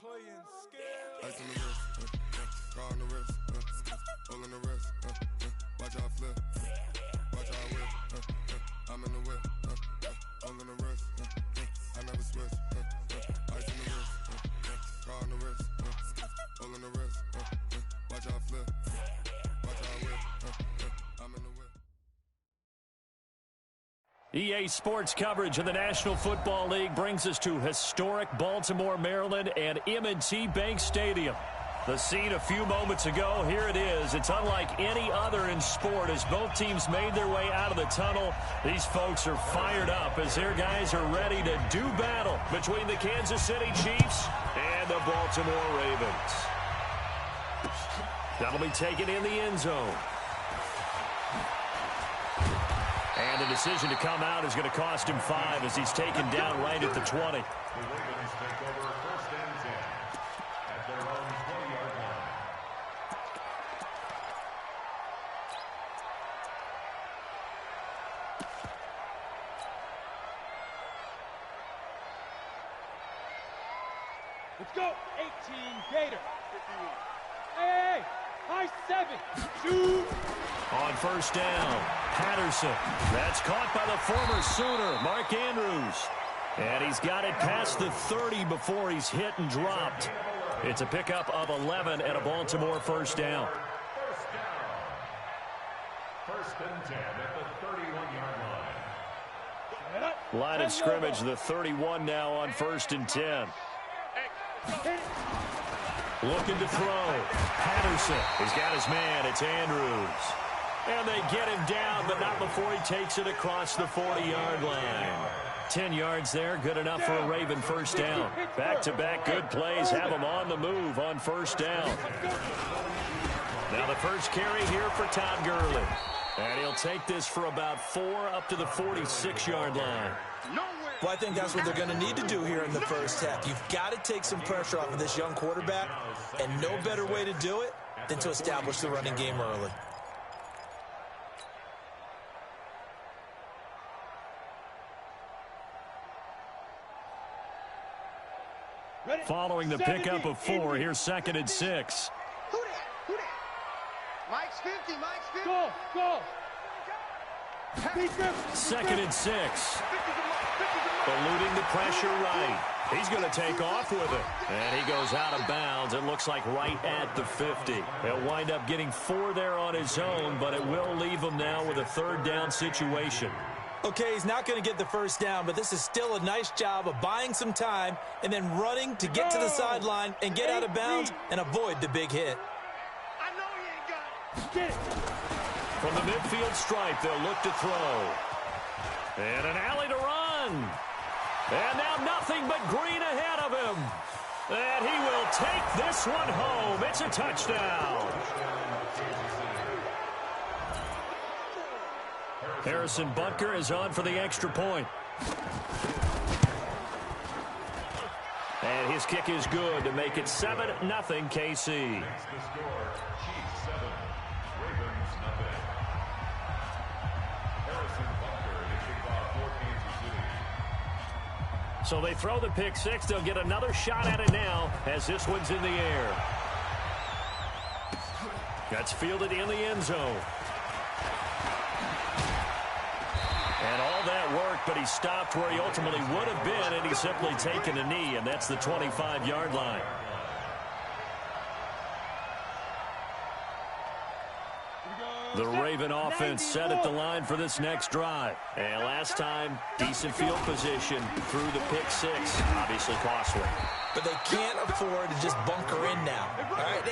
Ice on the wrist, car on the wrist, all on the wrist, watch how I flip, watch how I whip, I'm in the whip, all on the wrist, I never switch, ice on the wrist, car on the wrist, all on the wrist, watch how I flip, watch how I whip, I'm in the whip. EA Sports coverage of the National Football League brings us to historic Baltimore, Maryland, and M&T Bank Stadium. The scene a few moments ago, here it is. It's unlike any other in sport as both teams made their way out of the tunnel. These folks are fired up as their guys are ready to do battle between the Kansas City Chiefs and the Baltimore Ravens. That'll be taken in the end zone. And the decision to come out is going to cost him 5 as he's taken down right at the 20. The Ravens take over 1st and 10 at their own 20-yard line. Let's go. 18, Gator. Hey, high 7. Shoot. On 1st down, Patterson. That's caught by the former Sooner, Mark Andrews. And he's got it past the 30 before he's hit and dropped. It's a pickup of 11 and a Baltimore 1st down. 1st and 10 at the 31-yard line. Line of scrimmage, the 31 now on 1st and 10. Looking to throw. Patterson. He's got his man. It's Andrews. And they get him down, but not before he takes it across the 40-yard line. 10 yards there, good enough for a Raven 1st down. Back-to-back good plays have him on the move on 1st down. Now the first carry here for Todd Gurley. And he'll take this for about 4 up to the 46-yard line. Well, I think that's what they're going to need to do here in the first half. You've got to take some pressure off of this young quarterback, and no better way to do it than to establish the running game early. Following the pickup of 4, here's 2nd and 6. Who that? Mike's 50, Mike's 50. Go. 2nd and 6. Eluding the pressure right. He's going to take off with it. And he goes out of bounds. It looks like right at the 50. He'll wind up getting 4 there on his own, but it will leave him now with a 3rd down situation. Okay, he's not going to get the 1st down, but this is still a nice job of buying some time and then running to get to the sideline and get out of bounds and avoid the big hit. I know he ain't got it. From the midfield stripe, they'll look to throw. And an alley to run. And now nothing but green ahead of him. And he will take this one home. It's a touchdown. Harrison Butker is on for the extra point. And his kick is good to make it 7-0 KC. That's the score. Chiefs 7, Ravens nothing. Harrison Butker to kick off for Kansas City. So they throw the pick 6. They'll get another shot at it now as this one's in the air. That's fielded in the end zone. And all that work, but he stopped where he ultimately would have been, and he's simply taken a knee, and that's the 25-yard line. The Raven offense set at the line for this next drive. And last time, decent field position through the pick 6. Obviously costly. But they can't afford to just bunker in now. All right,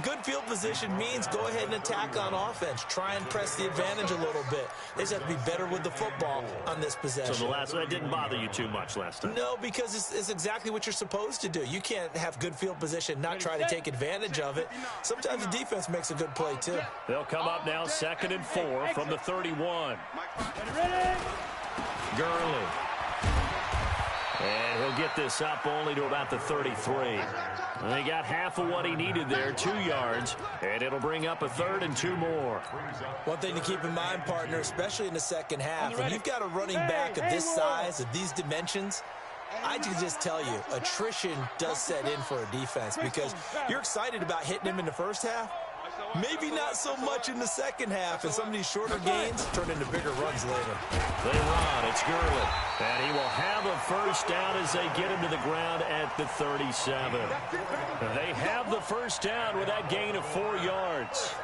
good field position means go ahead and attack on offense. Try and press the advantage a little bit. They just have to be better with the football on this possession. So that didn't bother you too much last time? No, because it's exactly what you're supposed to do. You can't have good field position, not try to take advantage of it. Sometimes the defense makes a good play, too. They'll come up now 2nd and 4 from the 31. Gurley. And he'll get this up only to about the 33. They got half of what he needed there, 2 yards, and it'll bring up a 3rd and 2 more. One thing to keep in mind, partner, especially in the second half, when you've got a running back of this size, of these dimensions, I can just tell you, attrition does set in for a defense because you're excited about hitting him in the first half. Maybe not so much in the second half, and some of these shorter gains turn into bigger runs later. They run. It's Gurley. And he will have a first down as they get him to the ground at the 37. They have the first down with that gain of 4 yards.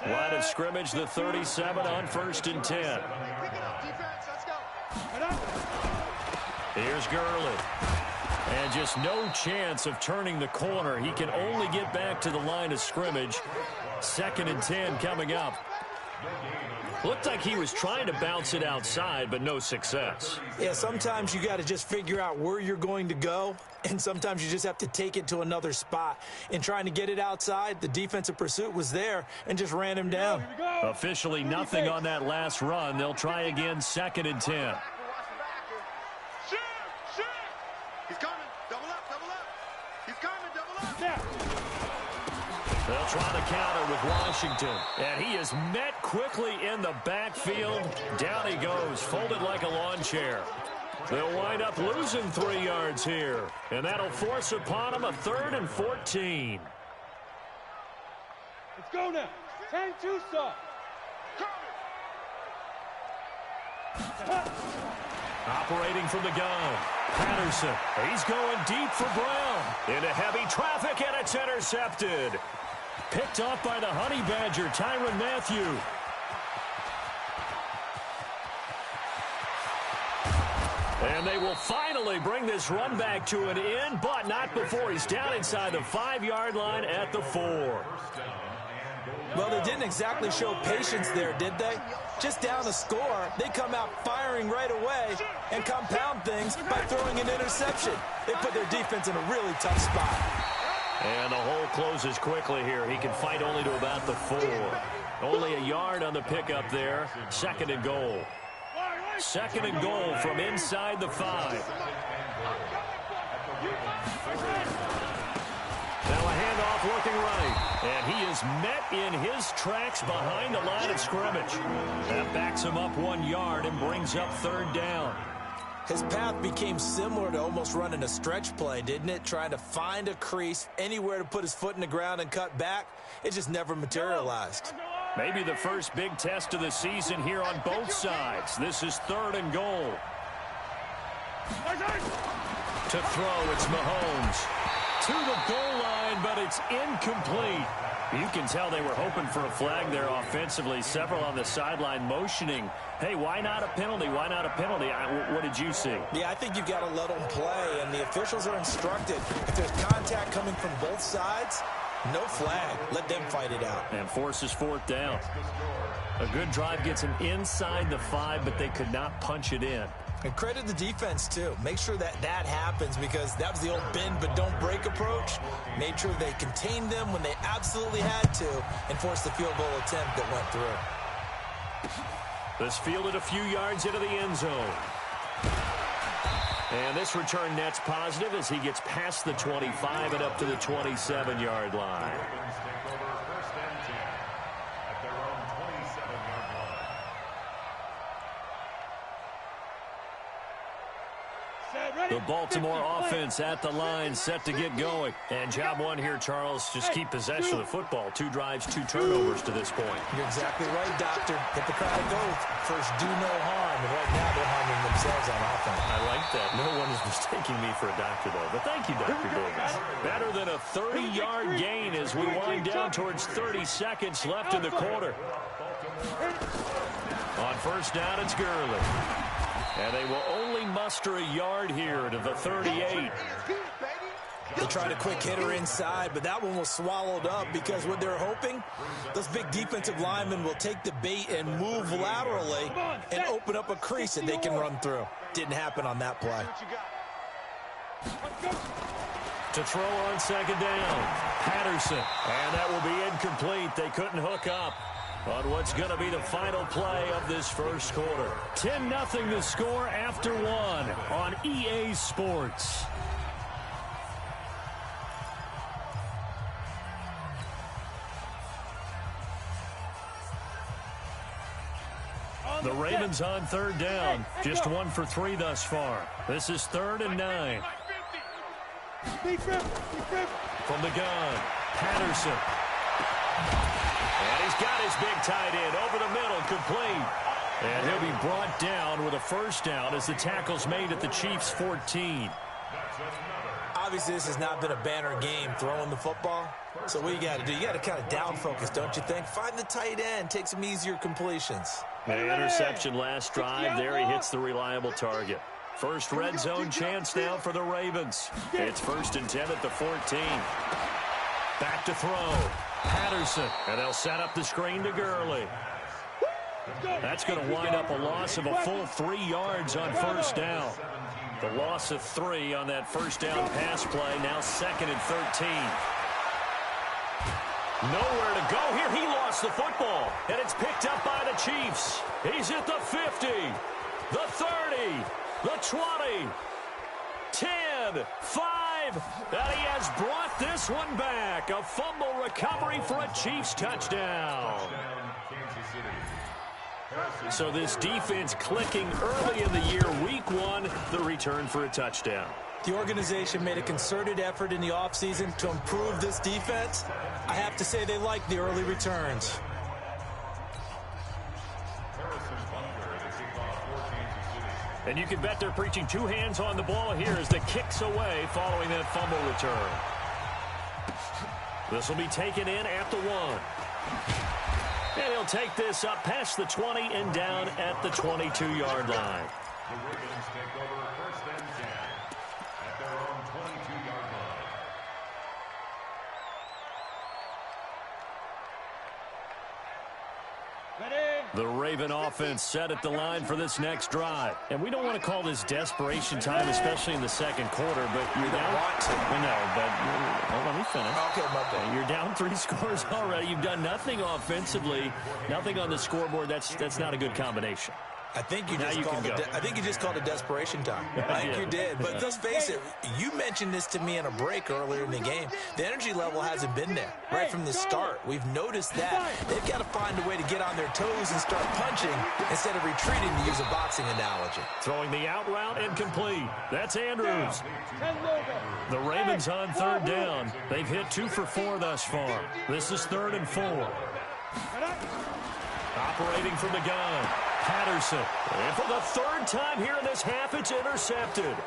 Line of scrimmage, the 37 on 1st and 10. Here's Gurley. And just no chance of turning the corner. He can only get back to the line of scrimmage. 2nd and 10 coming up. Looked like he was trying to bounce it outside, but no success. Yeah, sometimes you got to just figure out where you're going to go, and sometimes you just have to take it to another spot. In trying to get it outside, the defensive pursuit was there and just ran him down. Officially nothing on that last run. They'll try again, 2nd and 10. He's coming. Double up. He's coming. Double up. They'll try the counter with Washington. And he is met quickly in the backfield. Down he goes, folded like a lawn chair. They'll wind up losing 3 yards here. And that'll force upon him a 3rd and 14. Let's go now. 10-2 stop. Operating from the gun, Patterson. He's going deep for Brown. Into heavy traffic, and it's intercepted. Picked off by the Honey Badger, Tyrann Mathieu. And they will finally bring this run back to an end, but not before he's down inside the 5-yard line at the 4. Well, they didn't exactly show patience there, did they? Just down a score, they come out firing right away and compound things by throwing an interception. They put their defense in a really tough spot. And the hole closes quickly here. He can fight only to about the 4. Only a yard on the pickup there. 2nd and goal. 2nd and goal from inside the 5. Now a handoff looking right. And he is met in his tracks behind the line of scrimmage. That backs him up 1 yard and brings up 3rd down. His path became similar to almost running a stretch play, didn't it? Trying to find a crease, anywhere to put his foot in the ground and cut back. It just never materialized. Maybe the first big test of the season here on both sides. This is 3rd and goal. To throw, it's Mahomes. To the goal line, but it's incomplete. You can tell they were hoping for a flag there offensively. Several on the sideline motioning, hey, why not a penalty? Why not a penalty? What did you see? Yeah, I think you've got to let them play, and the officials are instructed. If there's contact coming from both sides, no flag. Let them fight it out. And forces 4th down. A good drive gets him inside the 5, but they could not punch it in. And credit the defense, too. Make sure that happens because that was the old bend but don't break approach. Made sure they contained them when they absolutely had to and forced the field goal attempt that went through. This fielded a few yards into the end zone. And this return net's positive as he gets past the 25 and up to the 27-yard line. The Baltimore offense at the line, set to get going. And job one here, Charles, just keep possession of the football. 2 drives, 2 turnovers to this point. You're exactly right, Doctor. Hippocratic oath. First, do no harm. And right now, they're harming themselves on offense. I like that. No one is mistaking me for a doctor, though. But thank you, Dr. Davis. Better than a 30-yard gain as we wind down towards 30 seconds left in the quarter. On first down, it's Gurley. And they will only muster a yard here to the 38. They tried a quick hitter inside, but that one was swallowed up because what they're hoping, those big defensive linemen will take the bait and move laterally and open up a crease that they can run through. Didn't happen on that play. To throw on second down, Patterson. And that will be incomplete. They couldn't hook up on what's going to be the final play of this first quarter. 10-0 the score after 1 on EA Sports. The Ravens on third down. Just 1 for 3 thus far. This is 3rd and 9. From the gun, Patterson. And he's got his big tight end over the middle, complete. And he'll be brought down with a first down as the tackle's made at the Chiefs' 14. Obviously, this has not been a banner game throwing the football. So what you got to do, you got to kind of down focus, don't you think? Find the tight end, take some easier completions. An interception last drive. There he hits the reliable target. First red zone chance now for the Ravens. It's 1st and 10 at the 14. Back to throw. Patterson. And they'll set up the screen to Gurley. That's going to wind up a loss of a full 3 yards on first down. The loss of 3 on that first down pass play. Now 2nd and 13. Nowhere to go here. He lost the football. And it's picked up by the Chiefs. He's at the 50, the 30, the 20, 10, 5. And he has brought this one back. A fumble recovery for a Chiefs touchdown. So this defense clicking early in the year. Week 1, the return for a touchdown. The organization made a concerted effort in the offseason to improve this defense. I have to say they like the early returns. And you can bet they're preaching 2 hands on the ball here as the kick's away following that fumble return. This will be taken in at the 1. And he'll take this up past the 20 and down at the 22-yard line. The Ravens take over 1st and 10 at their own 22-yard line. The Raven offense set at the line for this next drive. And we don't want to call this desperation time, especially in the second quarter, but you're down. No, but let me finish. Okay, my bad. You're down 3 scores already. You've done nothing offensively, nothing on the scoreboard. That's not a good combination. I think you just called it desperation time. I think you did. But let's face it, you mentioned this to me in a break earlier in the game. The energy level hasn't been there right from the start. We've noticed that. They've got to find a way to get on their toes and start punching instead of retreating, to use a boxing analogy. Throwing the out route incomplete. That's Andrews. The Ravens on third down. They've hit 2 for 4 thus far. This is 3rd and 4. Operating from the gun, Patterson. And for the 3rd time here in this half, it's intercepted.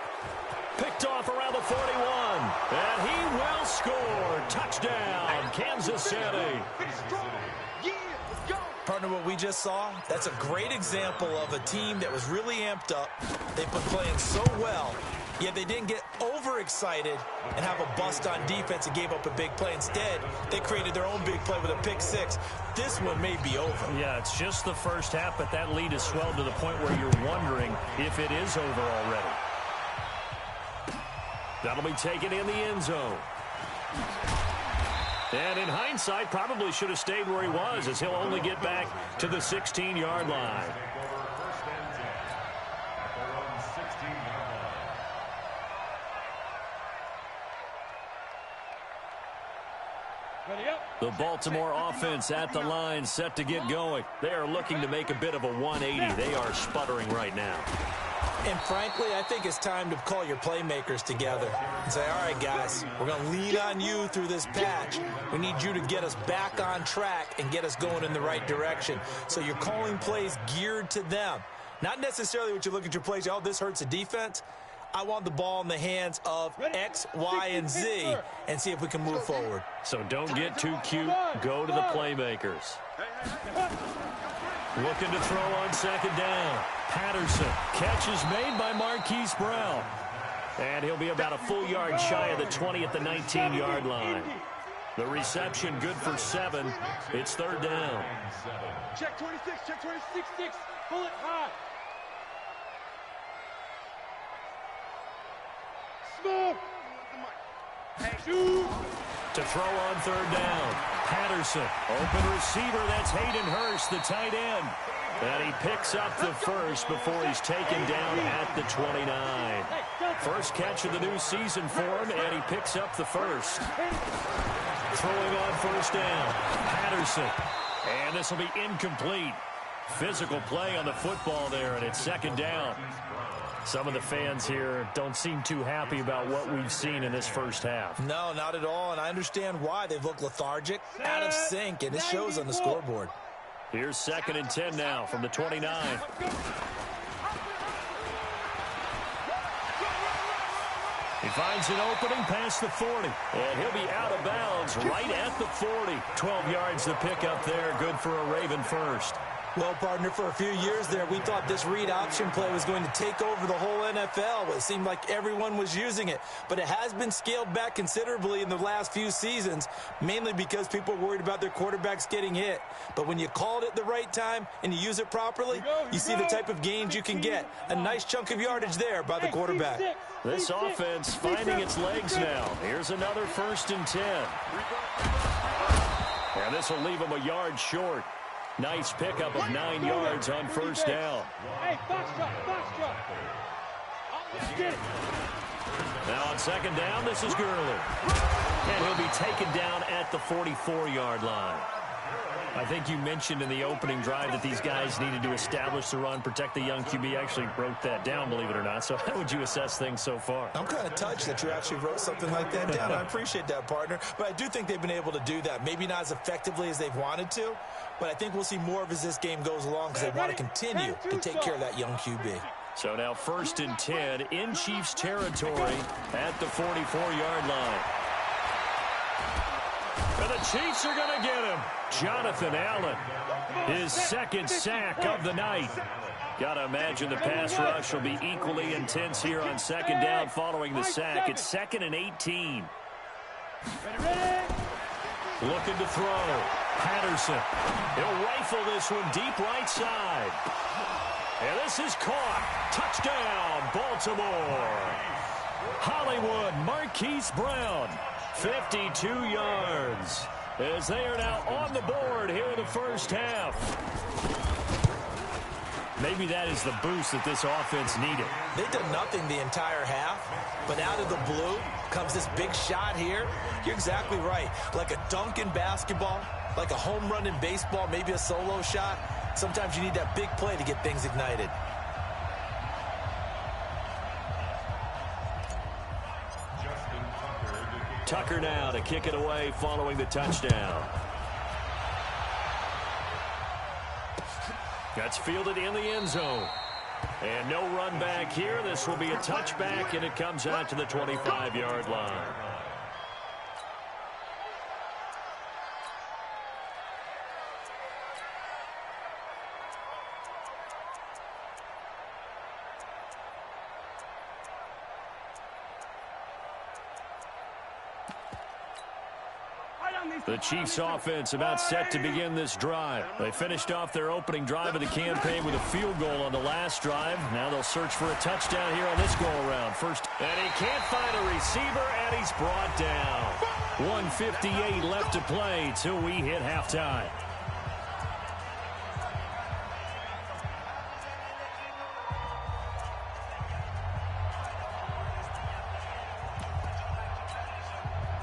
Picked off around the 41. And he will score. Touchdown, Kansas City. Partner, what we just saw, that's a great example of a team that was really amped up. They've been playing so well, yet they didn't get overexcited and have a bust on defense and gave up a big play. Instead, they created their own big play with a pick 6. This one may be over. Yeah, it's just the first half, but that lead has swelled to the point where you're wondering if it is over already. That'll be taken in the end zone. And in hindsight, probably should have stayed where he was, as he'll only get back to the 16-yard line. The Baltimore offense at the line, set to get going. They are looking to make a bit of a 180. They are sputtering right now. And frankly, I think it's time to call your playmakers together and say, all right, guys, we're going to lean on you through this patch. We need you to get us back on track and get us going in the right direction. So you're calling plays geared to them. Not necessarily what you look at your plays, oh, this hurts the defense. I want the ball in the hands of X, Y, and Z and see if we can move forward. So don't get too cute. Go to the playmakers. Looking to throw on 2nd down. Patterson. Catch is made by Marquise Brown. And he'll be about a full yard shy of the 20 at the 19-yard line. The reception good for 7. It's 3rd down. Check 26, check 26, 6. Pull it high. Smoke. Shoot. To throw on 3rd down. Patterson. Open receiver. That's Hayden Hurst, the tight end. And he picks up the first before he's taken down at the 29. First catch of the new season for him, and he picks up the first. Throwing on 1st down. Patterson. And this will be incomplete. Physical play on the football there, and it's second down. Some of the fans here don't seem too happy about what we've seen in this first half. No, not at all, and I understand why. They've looked lethargic, out of sync, and it shows on the scoreboard. Here's 2nd and 10 now from the 29. He finds an opening past the 40, and he'll be out of bounds right at the 40. 12 yards to pick up there, good for a Raven first. Well, partner, for a few years there, we thought this read option play was going to take over the whole NFL. It seemed like everyone was using it, but it has been scaled back considerably in the last few seasons, mainly because people are worried about their quarterbacks getting hit. But when you call it at the right time and you use it properly, you see the type of gains you can get. A nice chunk of yardage there by the quarterback. This offense finding its legs now. Here's another 1st and 10. And this will leave him a yard short. Nice pickup of 9 yards on first down. Hey, box drop. Get it. Now on second down, this is Gurley. And he'll be taken down at the 44-yard line. I think you mentioned in the opening drive that these guys needed to establish the run, protect the young QB. I actually wrote that down, believe it or not. So how would you assess things so far? I'm kind of touched that you actually wrote something like that down. I appreciate that, partner. But I do think they've been able to do that. Maybe not as effectively as they've wanted to, but I think we'll see more of as this game goes along because they want to continue to take care of that young QB. So now 1st and 10 in Chiefs territory at the 44-yard line. And the Chiefs are going to get him. Jonathan Allen, his 2nd sack of the night. Got to imagine the pass rush will be equally intense here on 2nd down following the sack. It's 2nd and 18. Looking to throw. Patterson. He'll rifle this one deep right side. And this is caught. Touchdown, Baltimore. Hollywood Marquise Brown. 52 yards as they are now on the board here in the first half. Maybe that is the boost that this offense needed. They've done nothing the entire half, but out of the blue comes this big shot here. You're exactly right. Like a dunk in basketball, like a home run in baseball, maybe a solo shot. Sometimes you need that big play to get things ignited. Tucker now to kick it away following the touchdown. That's fielded in the end zone. And no run back here. This will be a touchback, and it comes out to the 25-yard line. The Chiefs offense about set to begin this drive. They finished off their opening drive of the campaign with a field goal on the last drive. Now they'll search for a touchdown here on this go-around. First, and he can't find a receiver, and he's brought down. 1:58 left to play till we hit halftime.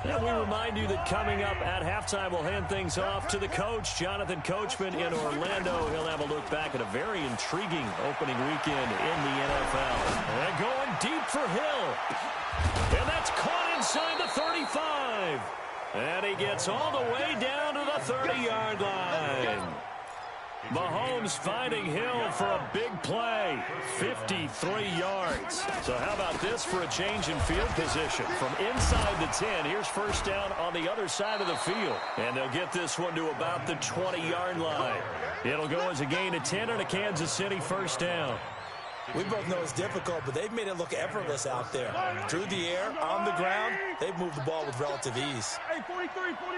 And we remind you that coming up at halftime, we'll hand things off to the coach, Jonathan Coachman in Orlando. He'll have a look back at a very intriguing opening weekend in the NFL. And going deep for Hill. And that's caught inside the 35. And he gets all the way down to the 30-yard line. Mahomes finding Hill for a big play, 53 yards. So how about this for a change in field position? From inside the 10, here's first down on the other side of the field. And they'll get this one to about the 20-yard line. It'll go as a gain of 10 and a Kansas City first down. We both know it's difficult, but they've made it look effortless out there. Through the air, on the ground, they've moved the ball with relative ease. Hey, 43, 15.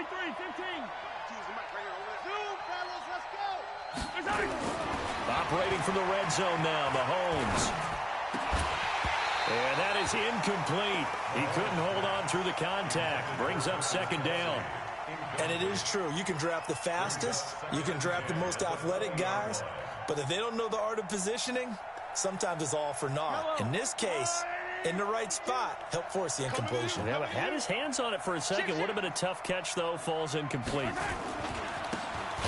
Operating from the red zone now, Mahomes. And that is incomplete. He couldn't hold on through the contact. Brings up second down. And it is true. You can draft the fastest. You can draft the most athletic guys. But if they don't know the art of positioning, sometimes it's all for naught. In this case, in the right spot, help force the incompletion. Yeah, but had his hands on it for a second. Would have been a tough catch, though. Falls incomplete.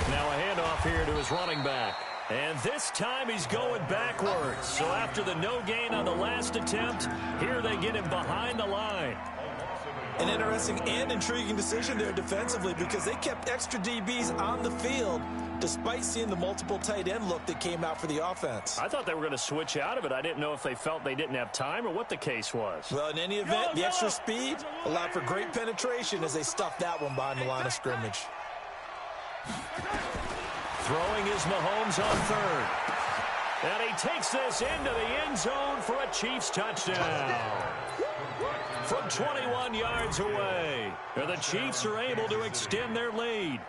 Now a handoff here to his running back. And this time he's going backwards. So after the no gain on the last attempt, here they get him behind the line. An interesting and intriguing decision there defensively because they kept extra DBs on the field despite seeing the multiple tight end look that came out for the offense. I thought they were going to switch out of it. I didn't know if they felt they didn't have time or what the case was. Well, in any event, the extra speed allowed for great penetration as they stuffed that one behind the line of scrimmage. Throwing is Mahomes on third. And he takes this into the end zone for a Chiefs touchdown. From 21 yards away, the Chiefs are able to extend their lead.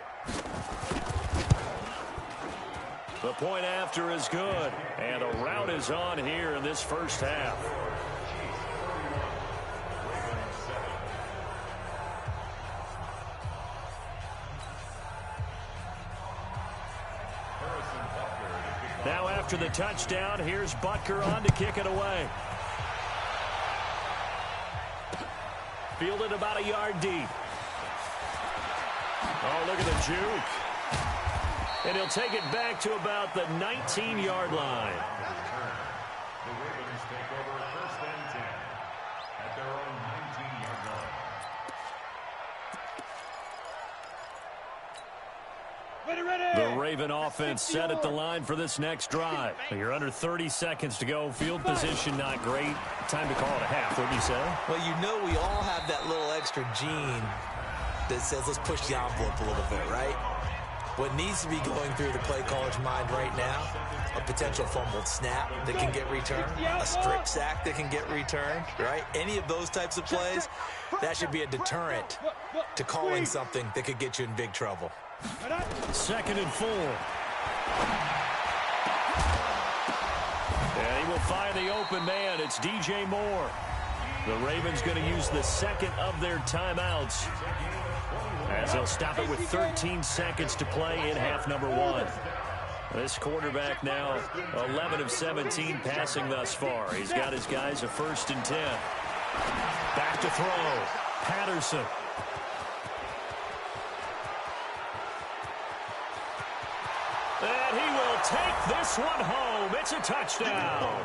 The point after is good, and a rout is on here in this first half. Now after the touchdown, here's Butker on to kick it away. Fielded about a yard deep. Oh, look at the juke. And he'll take it back to about the 19-yard line. The Ravens take over first and 10 at their own 19-yard line. Ready. The Raven offense set at the line for this next drive. You're under 30 seconds to go. Field position not great. Time to call it a half, wouldn't you say? Well, you know we all have that little extra gene that says let's push the envelope a little bit, right? What needs to be going through the play caller's mind right now, a potential fumbled snap that can get returned, a strip sack that can get returned, right? Any of those types of plays, that should be a deterrent to calling something that could get you in big trouble. 2nd and 4. And he will find the open man. It's DJ Moore. The Ravens going to use the second of their timeouts as they'll stop it with 13 seconds to play in half number 1. This quarterback now 11 of 17 passing thus far. He's got his guys a 1st and 10. Back to throw. Patterson. And he will take this one home. It's a touchdown.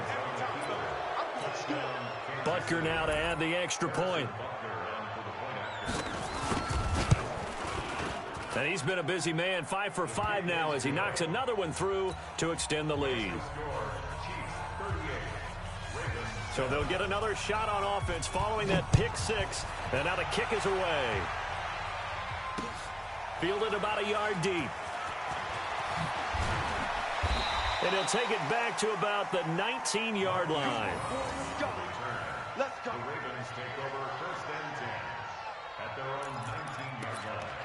Butker now to add the extra point. And he's been a busy man, 5 for 5 now as he knocks another one through to extend the lead. So they'll get another shot on offense following that pick 6. And now the kick is away. Fielded about a yard deep. And he'll take it back to about the 19-yard line. Let's go. The Ravens take over first and 10 at their own 19-yard line.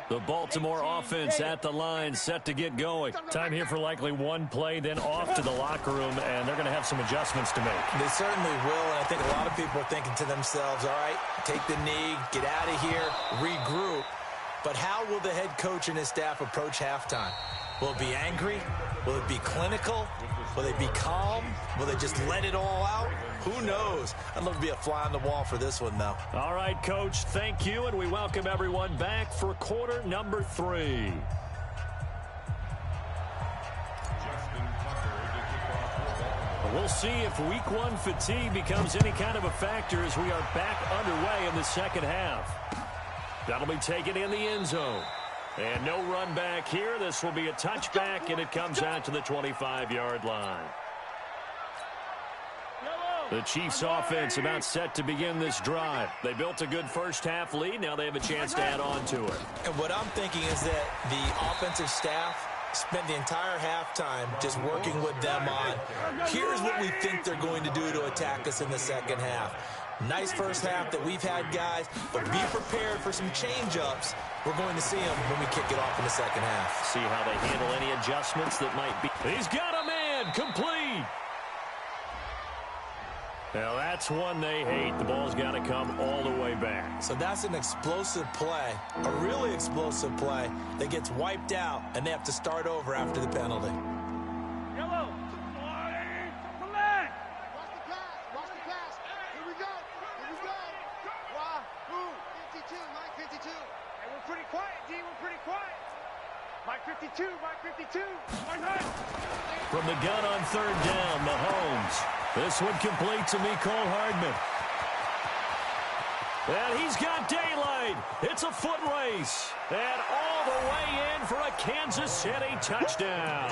The Baltimore offense at the line, set to get going. Time here for likely one play, then off to the locker room, and they're going to have some adjustments to make. They certainly will, and I think a lot of people are thinking to themselves, all right, take the knee, get out of here, regroup. But how will the head coach and his staff approach halftime? Will it be angry? Will it be clinical? Will they be calm? Will they just let it all out? Who knows? I'd love to be a fly on the wall for this one, though. All right, Coach, thank you, and we welcome everyone back for quarter number 3. We'll see if week 1 fatigue becomes any kind of a factor as we are back underway in the second half. That'll be taken in the end zone. And no run back here. This will be a touchback, and it comes out to the 25-yard line. The Chiefs offense about set to begin this drive. They built a good first half lead. Now they have a chance to add on to it. And what I'm thinking is that the offensive staff spent the entire halftime just working with them on, here's what we think they're going to do to attack us in the second half. Nice first half that we've had, guys, but be prepared for some change-ups. We're going to see them when we kick it off in the second half. See how they handle any adjustments that might be. He's got a man, complete. Now that's one they hate. The ball's got to come all the way back. So that's an explosive play, a really explosive play that gets wiped out, and they have to start over after the penalty. Yellow. Watch the pass. Here we go. Why? Who? 52, Mike 52. Hey, we're pretty quiet, D. We're pretty quiet. Mike 52, Mike 52. From the gun on third down, Mahomes. This one complete to Mecole Hardman. And he's got daylight. It's a foot race. And all the way in for a Kansas City touchdown.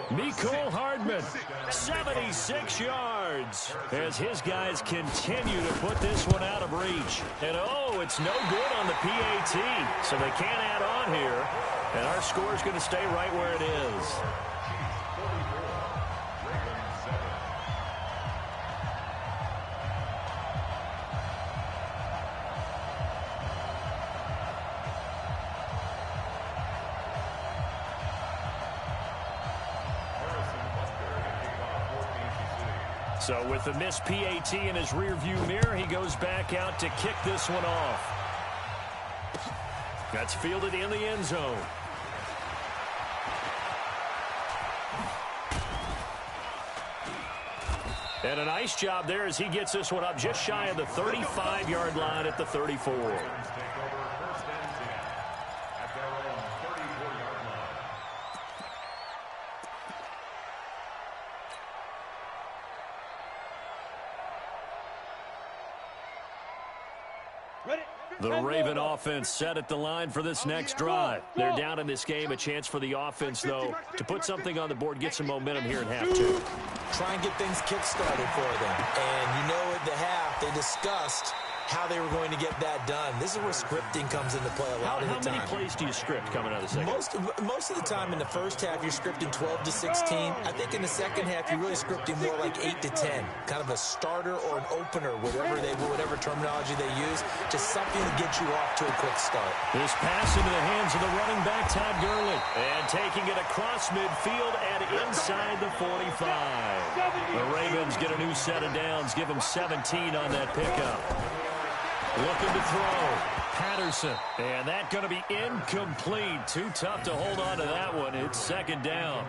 Mecole Hardman, 76 yards. As his guys continue to put this one out of reach. And oh, it's no good on the PAT. So they can't add on here. And our score is going to stay right where it is. So with the missed PAT in his rearview mirror, he goes back out to kick this one off. That's fielded in the end zone. And a nice job there as he gets this one up just shy of the 35-yard line at the 34. The Raven offense set at the line for this next drive. They're down in this game. A chance for the offense, though, to put something on the board, get some momentum here in half two. Try and get things kick-started for them. And you know at the half, they discussed how they were going to get that done. This is where scripting comes into play a lot of the time. How many plays do you script coming out of the second? Most of the time in the first half, you're scripting 12 to 16. I think in the second half, you're really scripting more like 8 to 10. Kind of a starter or an opener, whatever terminology they use. Just something to get you off to a quick start. This pass into the hands of the running back, Todd Gurley. And taking it across midfield and inside the 45. The Ravens get a new set of downs. Give them 17 on that pickup. Looking to throw. Patterson. And that going to be incomplete. Too tough to hold on to that one. It's second down.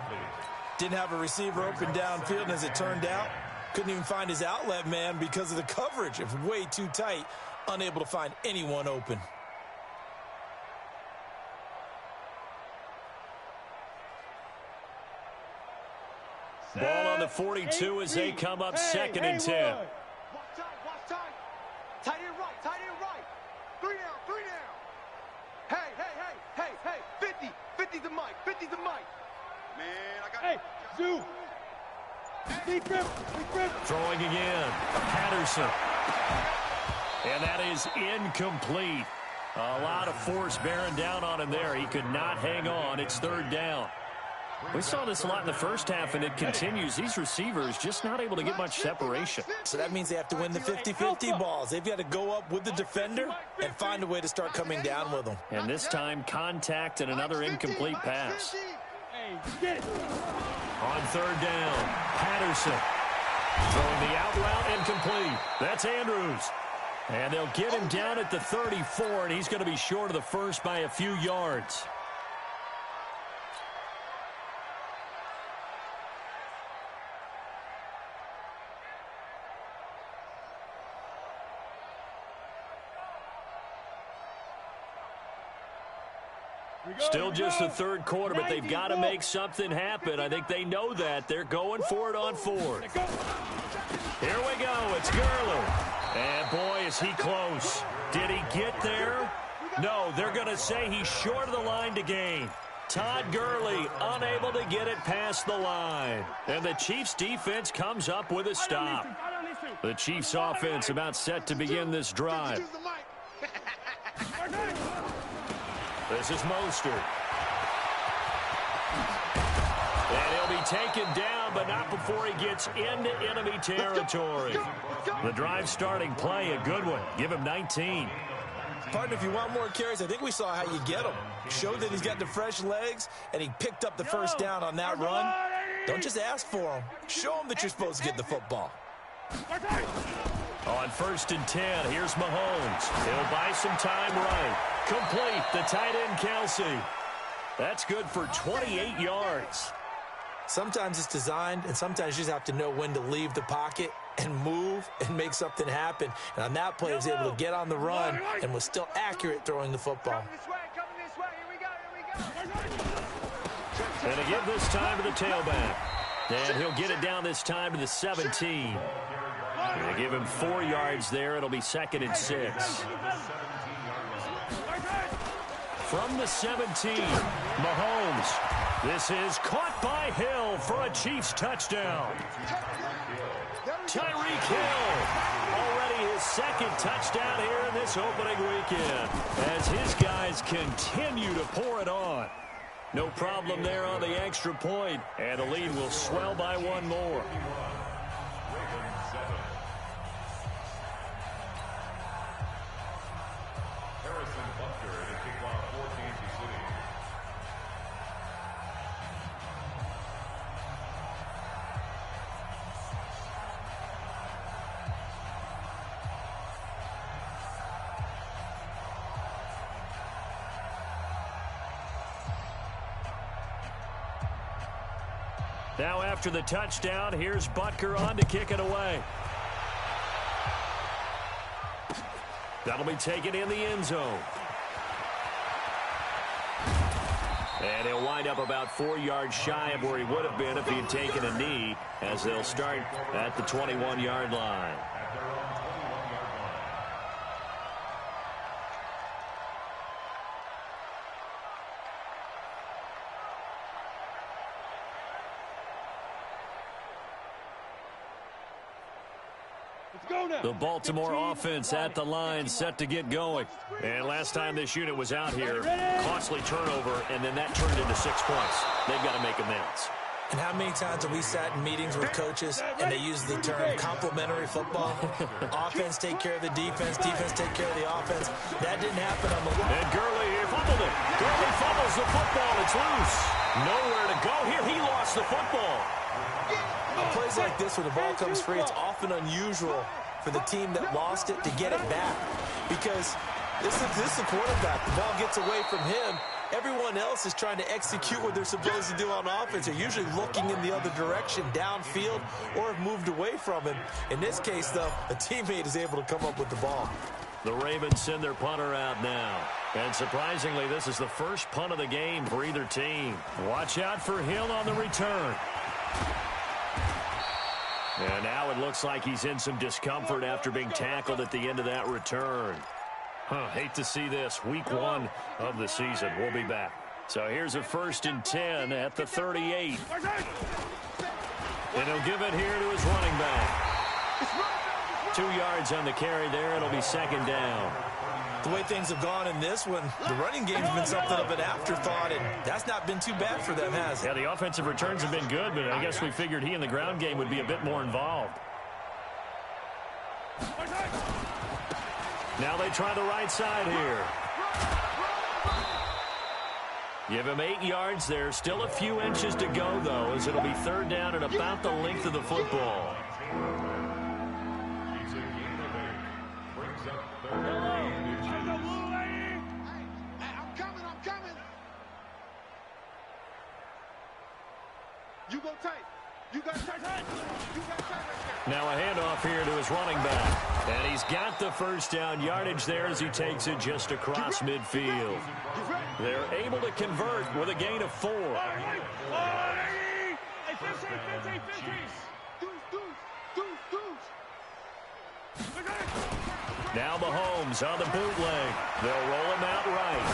Didn't have a receiver open downfield, and as it turned out, couldn't even find his outlet man because of the coverage. It was way too tight. Unable to find anyone open. Ball on the 42 as they come up second and 10. Watch time. Tight end right. 3 down. Hey. 50 to Mike. Man, I got... Hey, Zoo. Deep grip. Throwing again. Patterson. And that is incomplete. A lot of force bearing down on him there. He could not hang on. It's third down. We saw this a lot in the first half, and it continues. These receivers just not able to get much separation. So that means they have to win the 50-50 balls. They've got to go up with the defender and find a way to start coming down with them. And this time, contact and another incomplete pass. On third down, Patterson. Throwing the out route, incomplete. That's Andrews. And they'll get him down at the 34, and he's going to be short of the first by a few yards. Still just the third quarter, but they've got to make something happen. I think they know that. They're going for it on fourth. Here we go. It's Gurley. And, boy, is he close. Did he get there? No, they're going to say he's short of the line to gain. Todd Gurley unable to get it past the line. And the Chiefs' defense comes up with a stop. The Chiefs' offense about set to begin this drive. This is Mostert. And he'll be taken down, but not before he gets into enemy territory. The drive starting play, a good one. Give him 19. Partner, if you want more carries, I think we saw how you get them. Showed that he's got the fresh legs, and he picked up the first down on that run. Don't just ask for him. Show him that you're supposed to get the football. On first and 10, here's Mahomes. He'll buy some time right. Complete, the tight end Kelsey. That's good for 28 yards. Sometimes it's designed, and sometimes you just have to know when to leave the pocket and move and make something happen. And on that play, he was able to get on the run and was still accurate throwing the football. And they give this time to the tailback. And he'll get it down this time to the 17. And they give him 4 yards there. It'll be 2nd and 6. From the 17, Mahomes. This is caught by Hill for a Chiefs touchdown. Tyreek Hill, already his 2nd touchdown here in this opening weekend, as his guys continue to pour it on. No problem there on the extra point, and the lead will swell by 1 more. Now after the touchdown, here's Butker on to kick it away. That'll be taken in the end zone. And he'll wind up about 4 yards shy of where he would have been if he had taken a knee, as they'll start at the 21-yard line. The Baltimore offense at the line, set to get going. And last time this unit was out here, costly turnover, and then that turned into 6 points. They've got to make amends. And how many times have we sat in meetings with coaches and they use the term complementary football? Offense take care of the defense, defense take care of the offense. That didn't happen on the line. And Gurley fumbled it. Gurley fumbles the football. It's loose. Nowhere to go here. He lost the football. On plays like this where the ball comes free, it's often unusual for the team that lost it to get it back, because this is the quarterback. The ball gets away from him. Everyone else is trying to execute what they're supposed to do on offense. They're usually looking in the other direction, downfield, or have moved away from him. In this case, though, a teammate is able to come up with the ball. The Ravens send their punter out now. And surprisingly, this is the first punt of the game for either team. Watch out for Hill on the return. And now it looks like he's in some discomfort after being tackled at the end of that return. Hate to see this. Week 1 of the season. We'll be back. So here's a 1st and 10 at the 38. And he'll give it here to his running back. 2 yards on the carry there. It'll be 2nd down. The way things have gone in this one, the running game's been something of an afterthought, and that's not been too bad for them, has it? Yeah, the offensive returns have been good, but I guess we figured he in the ground game would be a bit more involved. Now they try the right side here. Give him 8 yards there. Still a few inches to go, though, as it'll be 3rd down and about the length of the football. You go tight. You got tight. You got tight right there. Now a handoff here to his running back. And he's got the 1st down yardage there as he takes it just across midfield. They're able to convert with a gain of 4. Now Mahomes on the bootleg. They'll roll him out right.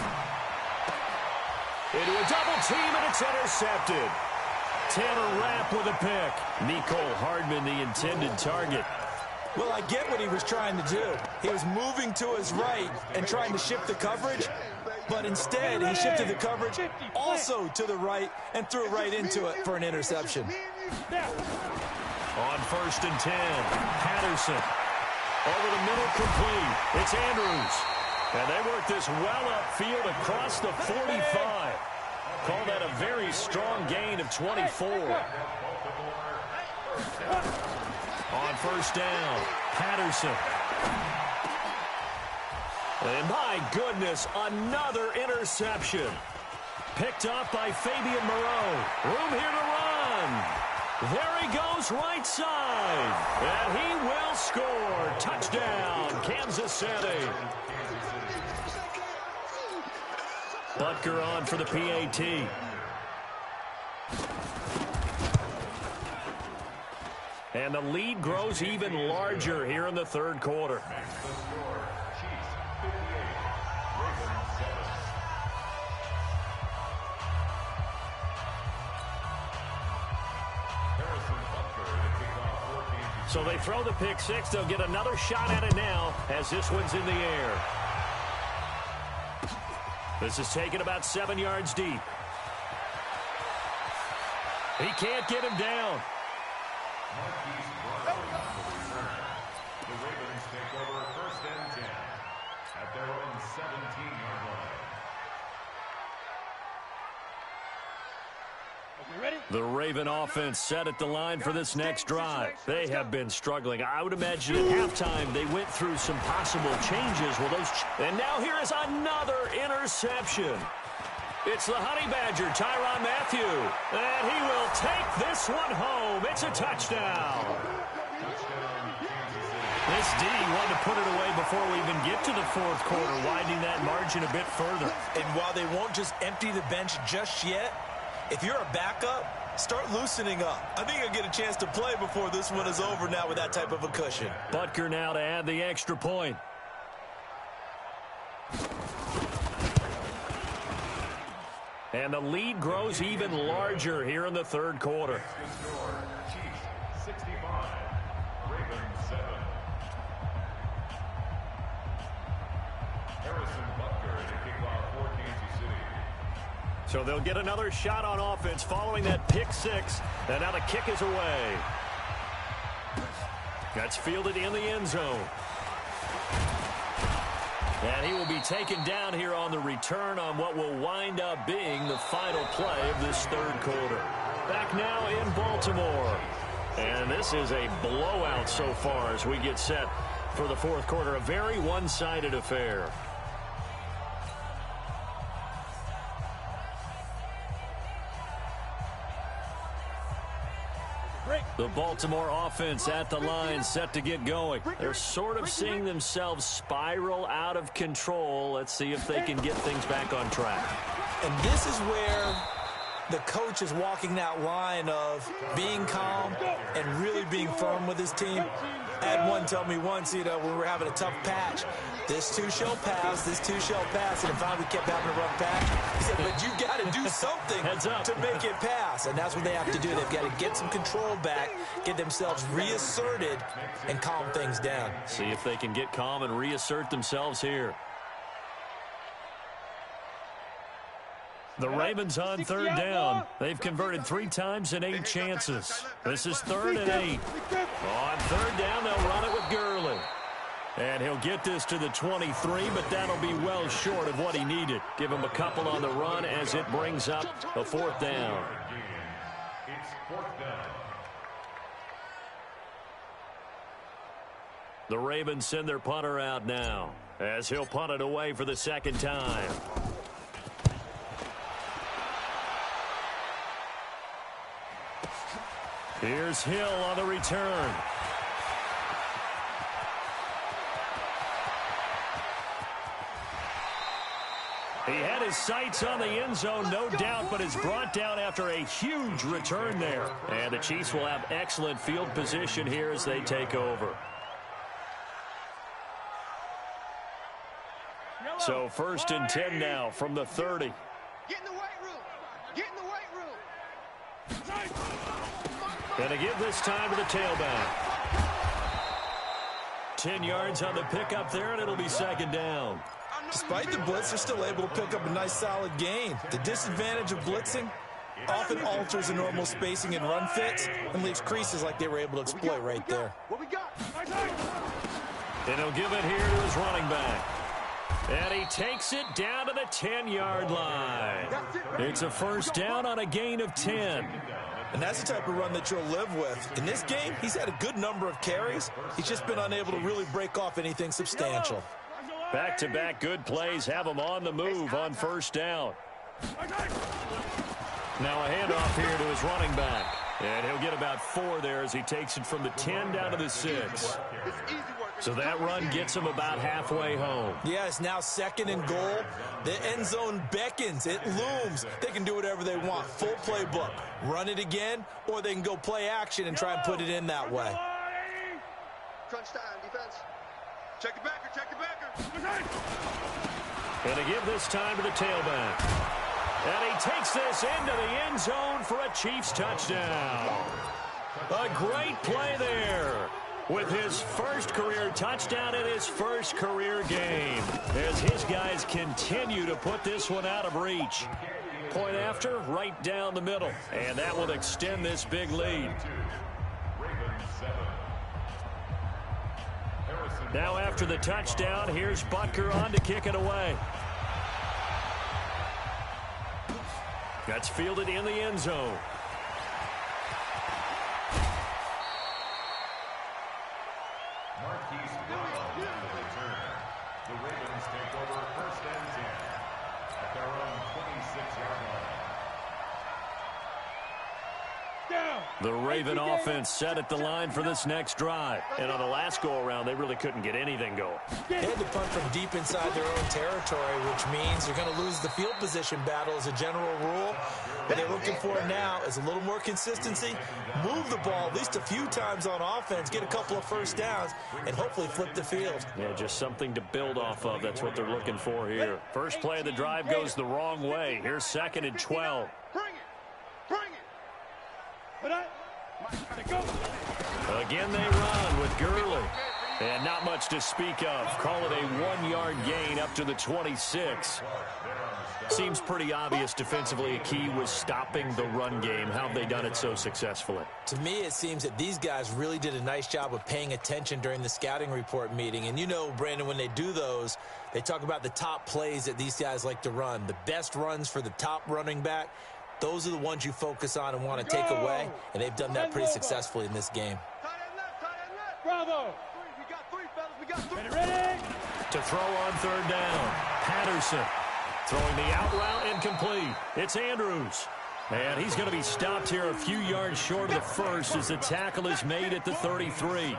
Into a double team, and it's intercepted. Tanner Rapp with a pick. Mecole Hardman, the intended target. Well, I get what he was trying to do. He was moving to his right and trying to shift the coverage, but instead he shifted the coverage also to the right and threw right into it for an interception. On 1st and 10, Patterson. Over the middle, complete. It's Andrews. And they work this well upfield across the 45. Call that a very strong gain of 24. On 1st down, Patterson. And my goodness, another interception. Picked up by Fabian Moreau. Room here to run. There he goes, right side. And he will score. Touchdown, Kansas City. Butker on for the PAT. And the lead grows even larger here in the third quarter. So they throw the pick six. They'll get another shot at it now as this one's in the air. This is taken about 7 yards deep. He can't get him down. The Ravens take over first and 10 at their own 17-yard line. The Raven offense set at the line for this next drive. They have been struggling. I would imagine at halftime they went through some possible changes. And now here is another interception. It's the Honey Badger, Tyrann Mathieu. And he will take this one home. It's a touchdown. This D wanted to put it away before we even get to the fourth quarter, widening that margin a bit further. And while they won't just empty the bench just yet, if you're a backup, start loosening up. I think you'll get a chance to play before this one is over now with that type of a cushion. Butker now to add the extra point. And the lead grows even larger here in the third quarter. Chiefs 65, Ravens 7. Harrison Butker to kick off for Kansas City. So they'll get another shot on offense following that pick six. And now the kick is away. That's fielded in the end zone. And he will be taken down here on the return on what will wind up being the final play of this third quarter. Back now in Baltimore. And this is a blowout so far as we get set for the fourth quarter. A very one-sided affair. The Baltimore offense at the line, set to get going. They're sort of seeing themselves spiral out of control. Let's see if they can get things back on track. And this is where the coach is walking that line of being calm and really being firm with his team. I had one tell me once, when we were having a tough patch, this too shall pass, this too shall pass. And if finally we kept having a rough patch, he said, but you got to do something to make it pass. And that's what they have to do. They've got to get some control back, get themselves reasserted, and calm things down. See if they can get calm and reassert themselves here. The Ravens on third down. They've converted 3 times in 8 chances. This is 3rd and 8. On third down, they'll run it with Gurley. And he'll get this to the 23, but that'll be well short of what he needed. Give him a couple on the run as it brings up a 4th down. It's 4th down. The Ravens send their punter out now as he'll punt it away for the 2nd time. Here's Hill on the return. He had his sights on the end zone, no doubt, but is brought down after a huge return there. And the Chiefs will have excellent field position here as they take over. So 1st and 10 now from the 30. Get in the weight room. Get in the weight room. Going to give this time to the tailback. 10 yards on the pickup there, and it'll be 2nd down. Despite the blitz, they're still able to pick up a nice, solid gain. The disadvantage of blitzing often alters the normal spacing and run fits and leaves creases like they were able to exploit right there. What we got? And he'll give it here to his running back. And he takes it down to the 10-yard line. It's a 1st down on a gain of 10. And that's the type of run that you'll live with. In this game, he's had a good number of carries. He's just been unable to really break off anything substantial. Back-to-back good plays have him on the move on 1st down. Now a handoff here to his running back. And he'll get about 4 there as he takes it from the 10 down to the 6. It's easy work. So that run gets him about halfway home. Yeah, it's now 2nd and goal. The end zone beckons. It looms. They can do whatever they want. Full playbook. Run it again, or they can go play action and try and put it in that way. Crunch time, defense. Check the backer, check the backer. And to give this time to the tailback. And he takes this into the end zone for a Chiefs touchdown. A great play there with his first career touchdown in his first career game as his guys continue to put this one out of reach. Point after, right down the middle. And that will extend this big lead. Now after the touchdown, here's Butker on to kick it away. That's fielded in the end zone. Marquise Brown on the return. The Ravens take over 1st and 10 at their own 26-yard line. The Raven offense set at the line for this next drive. And on the last go-around, they really couldn't get anything going. They had to punt from deep inside their own territory, which means they're going to lose the field position battle as a general rule. What they're looking for now is a little more consistency, move the ball at least a few times on offense, get a couple of first downs, and hopefully flip the field. Yeah, just something to build off of. That's what they're looking for here. First play of the drive goes the wrong way. Here's 2nd and 12. Bring it. Bring it. Again, they run with Gurley. And not much to speak of. Call it a 1-yard gain up to the 26. Seems pretty obvious defensively a key was stopping the run game. How have they done it so successfully? To me, it seems that these guys really did a nice job of paying attention during the scouting report meeting. And you know, Brandon, when they do those, they talk about the top plays that these guys like to run. The best runs for the top running back. Those are the ones you focus on and want to take away, and they've done that pretty successfully in this game. Tight end left, tight end left. Bravo. We got 3, fellas. We got 3. Ready? To throw on 3rd down. Patterson throwing the out route incomplete. It's Andrews. And he's going to be stopped here a few yards short of the first as the tackle is made at the 33.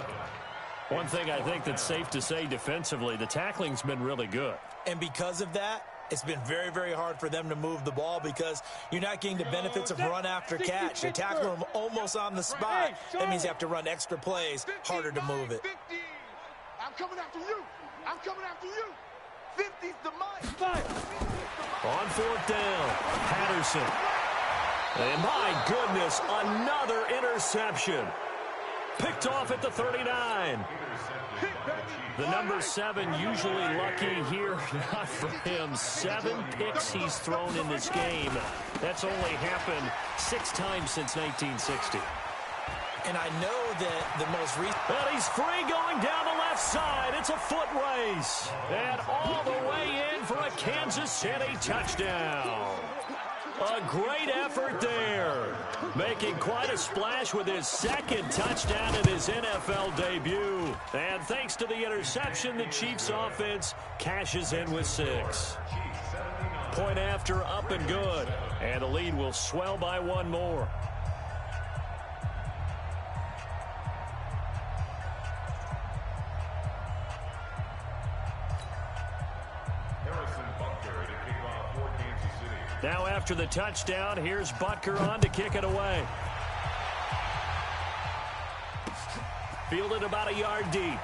One thing I think that's safe to say defensively, the tackling's been really good. And because of that, it's been very, very hard for them to move the ball because you're not getting the benefits of run after catch. You're tackling them almost on the spot. That means you have to run extra plays, harder to move it. 50. I'm coming after you. I'm coming after you. 50's the mic. On 4th down, Patterson. And my goodness, another interception. Picked off at the 39. The number 7 usually lucky here. Not for him. 7 picks he's thrown in this game. That's only happened 6 times since 1960. And I know that the most recent... And he's free going down the left side. It's a foot race. And all the way in for a Kansas City touchdown. A great effort there. Making quite a splash with his 2nd touchdown in his NFL debut. And thanks to the interception, the Chiefs offense cashes in with 6. Point after, up and good. And the lead will swell by 1 more. Now after the touchdown, here's Butker on to kick it away. Fielded about a yard deep.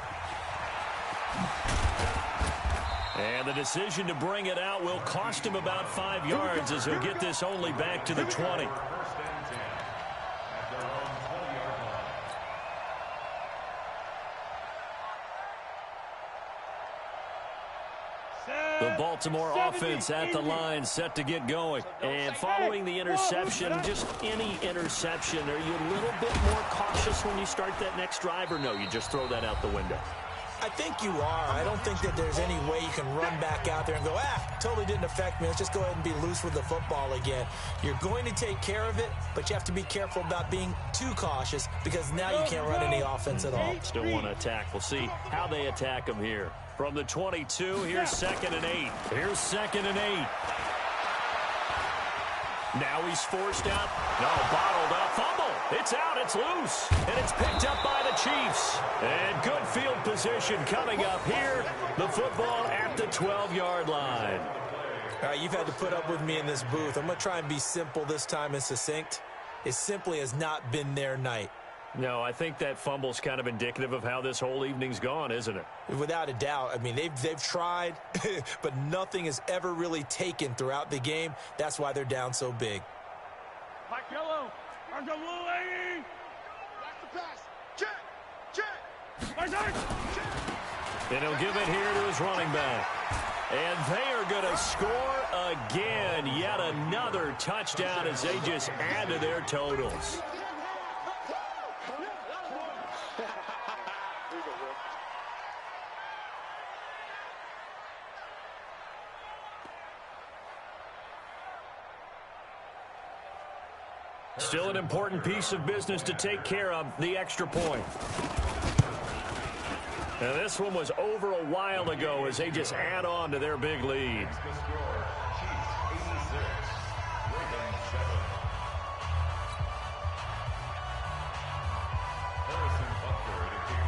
And the decision to bring it out will cost him about 5 yards as he'll get this only back to the 20. The Baltimore offense at the line, set to get going. And following the interception, just any interception, are you a little bit more cautious when you start that next drive, or no, you just throw that out the window? I think you are. I don't think that there's any way you can run back out there and go, totally didn't affect me. Let's just go ahead and be loose with the football again. You're going to take care of it, but you have to be careful about being too cautious because now you can't run any offense at all. Still want to attack. We'll see how they attack him here. From the 22, here's 2nd and 8. Here's 2nd and 8. Now he's forced out. No, bottled up. Fumble. It's out, it's loose, and it's picked up by the Chiefs. And good field position coming up here. The football at the 12-yard line. All right, you've had to put up with me in this booth. I'm going to try and be simple this time and succinct. It simply has not been their night. No, I think that fumble's kind of indicative of how this whole evening's gone, isn't it? Without a doubt. I mean, they've tried, but nothing has ever really taken throughout the game. That's why they're down so big. Mike Yellow, arms up, little lady. Back the pass. Check. And he'll give it here to his running back. And they are going to score again. Yet another touchdown as they just add to their totals. Still an important piece of business to take care of, the extra point. And this one was over a while ago as they just add on to their big lead.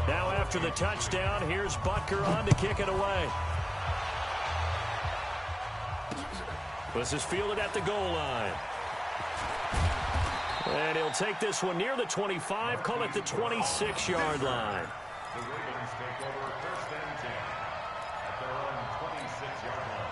Now after the touchdown, here's Butker on to kick it away. This is fielded at the goal line. And he'll take this one near the 25, call it the 26-yard line. The Ravens take over first and 10 at their own 26-yard line.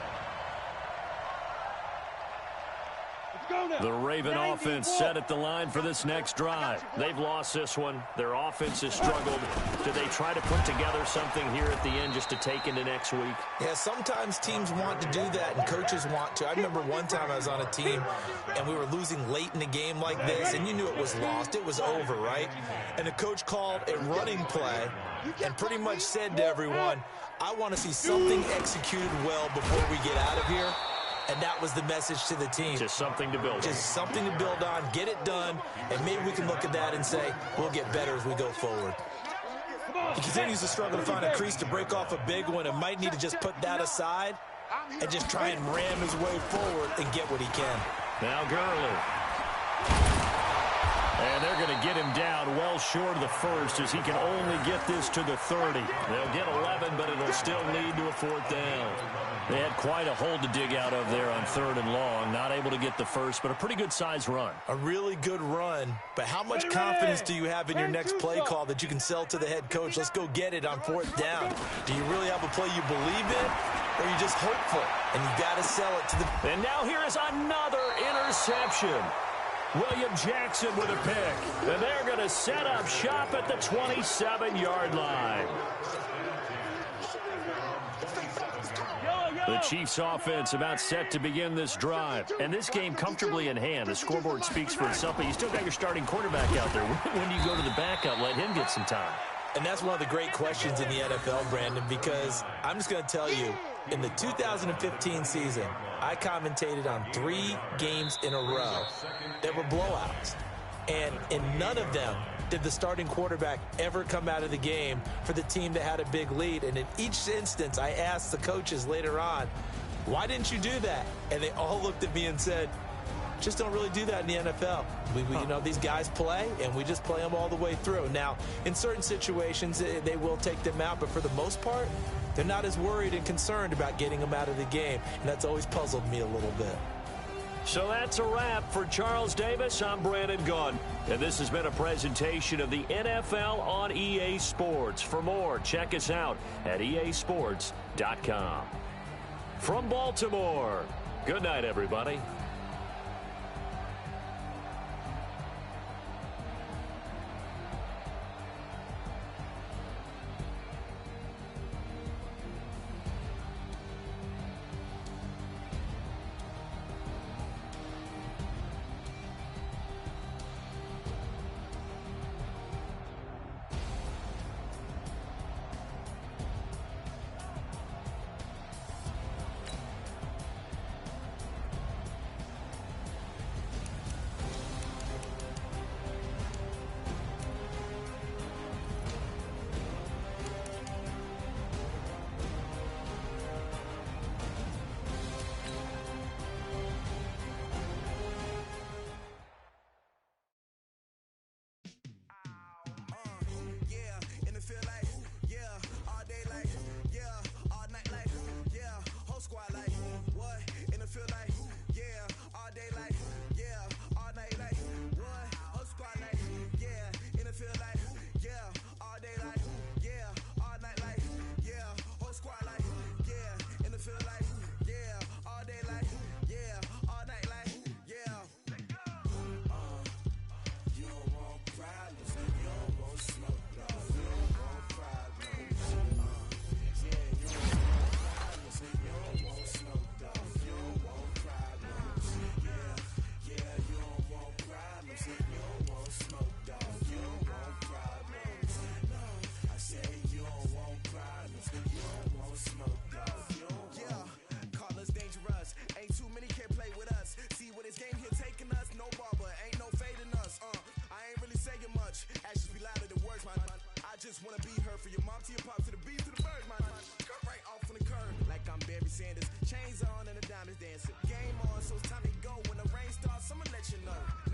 The Raven offense set at the line for this next drive. They've lost this one. Their offense has struggled. Do they try to put together something here at the end just to take into next week? Yeah, sometimes teams want to do that and coaches want to. I remember one time I was on a team and we were losing late in the game like this, and you knew it was lost. It was over, right? And the coach called a running play and pretty much said to everyone, I want to see something executed well before we get out of here. And that was the message to the team. Just something to build on. Just something to build on, get it done, and maybe we can look at that and say, we'll get better as we go forward. He continues to struggle to find a crease to break off a big one and might need to just put that aside and just try and ram his way forward and get what he can. Now Gurley. And they're going to get him down well short of the first as he can only get this to the 30. They'll get 11, but it'll still lead to a fourth down. They had quite a hole to dig out of there on 3rd and long. Not able to get the first, but a pretty good size run. A really good run, but how much confidence do you have in your next play call that you can sell to the head coach? Let's go get it on 4th down. Do you really have a play you believe in, or are you just hopeful? And you got to sell it to the... And now here is another interception. William Jackson with a pick. And they're going to set up shop at the 27-yard line. The Chiefs offense about set to begin this drive. And this game comfortably in hand. The scoreboard speaks for itself, but you still got your starting quarterback out there. When do you go to the backup, let him get some time? And that's one of the great questions in the NFL, Brandon, because I'm just going to tell you, in the 2015 season, I commentated on 3 games in a row that were blowouts. And in none of them did the starting quarterback ever come out of the game for the team that had a big lead. And in each instance, I asked the coaches later on, why didn't you do that? And they all looked at me and said, just don't really do that in the NFL. You know, these guys play, and we just play them all the way through. Now, in certain situations, they will take them out, but for the most part, they're not as worried and concerned about getting them out of the game, and that's always puzzled me a little bit. So that's a wrap for Charles Davis. I'm Brandon Gaudin, and this has been a presentation of the NFL on EA Sports. For more, check us out at easports.com. From Baltimore, good night, everybody. dancing. Game on, so it's time to go. When the rain starts, I'ma let you know.